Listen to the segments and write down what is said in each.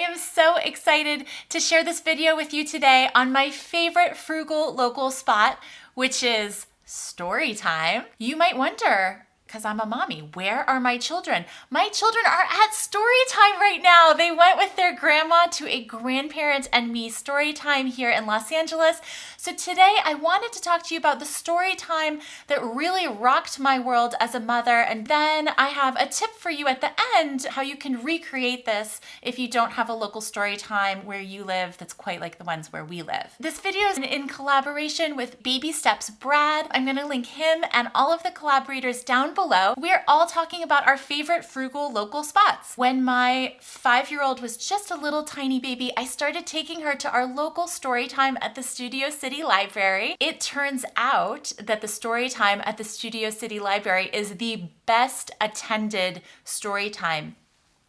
am so excited to share this video with you today on my favorite frugal local spot, which is Storytime. You might wonder, because I'm a mommy, where are my children? My children are at Storytime right now. They went with their grandma to a grandparent and me Storytime here in Los Angeles. So today I wanted to talk to you about the Storytime that really rocked my world as a mother. And then I have a tip for you at the end, how you can recreate this if you don't have a local Storytime where you live that's quite like the ones where we live. This video is in collaboration with Baby Steps Brad. I'm gonna link him and all of the collaborators down below. We're all talking about our favorite frugal local spots. When my 5-year-old was just a little tiny baby, I started taking her to our local Storytime at the Studio City Library. It turns out that the Storytime at the Studio City Library is the best attended Storytime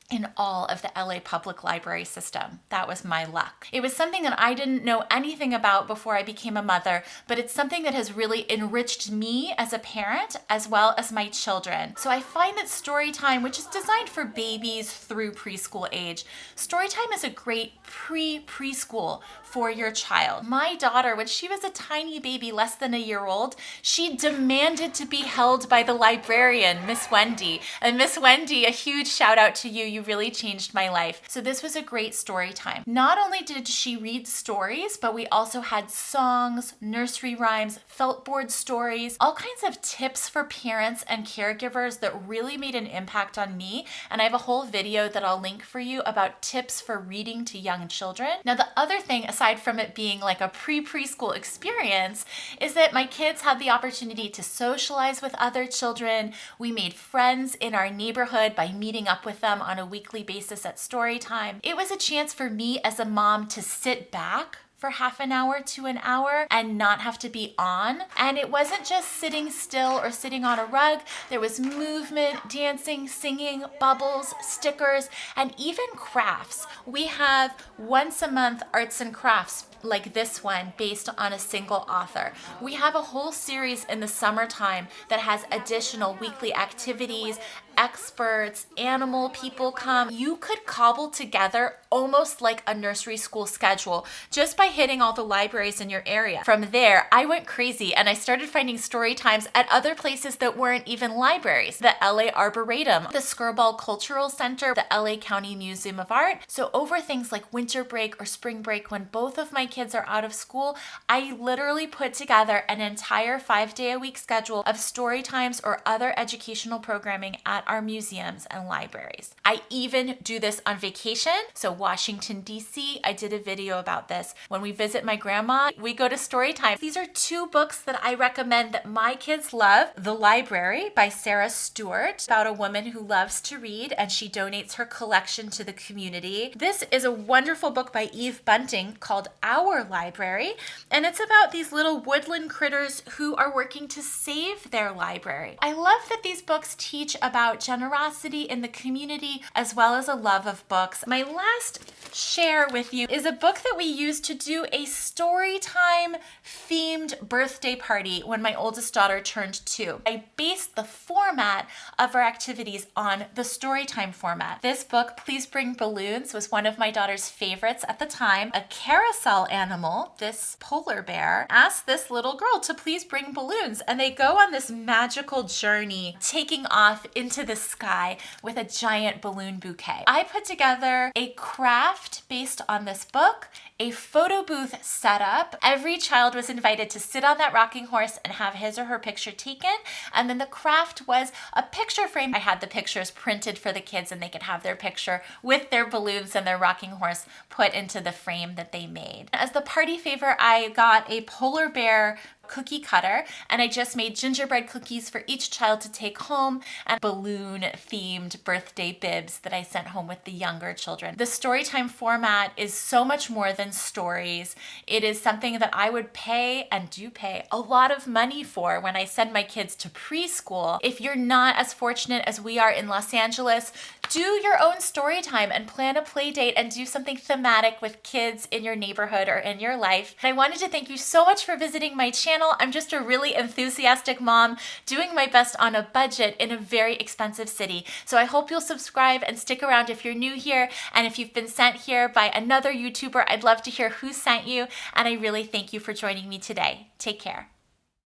in all of the LA public library system. That was my luck. It was something that I didn't know anything about before I became a mother, but it's something that has really enriched me as a parent as well as my children. So I find that Storytime, which is designed for babies through preschool age, Storytime is a great preschool for your child. My daughter, when she was a tiny baby, less than a year old, she demanded to be held by the librarian, Miss Wendy. And Miss Wendy, a huge shout out to you. You really changed my life. So this was a great story time. Not only did she read stories, but we also had songs, nursery rhymes, felt board stories, all kinds of tips for parents and caregivers that really made an impact on me. And I have a whole video that I'll link for you about tips for reading to young children. Now, the other thing, aside from it being like a preschool experience, is that my kids had the opportunity to socialize with other children. We made friends in our neighborhood by meeting up with them on a weekly basis at Storytime. It was a chance for me as a mom to sit back for half an hour to an hour and not have to be on. And it wasn't just sitting still or sitting on a rug. There was movement, dancing, singing, bubbles, stickers, and even crafts. We have once a month arts and crafts like this one based on a single author. We have a whole series in the summertime that has additional weekly activities, experts, animal people come. You could cobble together almost like a nursery school schedule just by hitting all the libraries in your area. From there, I went crazy and I started finding story times at other places that weren't even libraries. The LA Arboretum, the Skirball Cultural Center, the LA County Museum of Art. So over things like winter break or spring break, when both of my kids are out of school, I literally put together an entire 5-day-a-week schedule of story times or other educational programming at our museums and libraries. I even do this on vacation. So Washington, D.C., I did a video about this. When we visit my grandma, we go to Storytime. These are 2 books that I recommend that my kids love. The Library by Sarah Stewart, about a woman who loves to read and she donates her collection to the community. This is a wonderful book by Eve Bunting called Our Library, and it's about these little woodland critters who are working to save their library. I love that these books teach about generosity in the community as well as a love of books. My last share with you is a book that we used to do a Storytime themed birthday party when my oldest daughter turned 2. I based the format of our activities on the Storytime format. This book, Please Bring Balloons, was one of my daughter's favorites at the time. A carousel animal, this polar bear, asked this little girl to please bring balloons, and they go on this magical journey taking off into the sky with a giant balloon bouquet. I put together a craft based on this book, a photo booth set up. Every child was invited to sit on that rocking horse and have his or her picture taken. And then the craft was a picture frame. I had the pictures printed for the kids and they could have their picture with their balloons and their rocking horse put into the frame that they made. As the party favor, I got a polar bear cookie cutter, and I just made gingerbread cookies for each child to take home and balloon themed birthday bibs that I sent home with the younger children. The Storytime format is so much more than stories. It is something that I would pay and do pay a lot of money for when I send my kids to preschool. If you're not as fortunate as we are in Los Angeles, Do your own story time and plan a play date and do something thematic with kids in your neighborhood or in your life. And I wanted to thank you so much for visiting my channel. I'm just a really enthusiastic mom doing my best on a budget in a very expensive city. So I hope you'll subscribe and stick around if you're new here. And if you've been sent here by another YouTuber, I'd love to hear who sent you. And I really thank you for joining me today. Take care.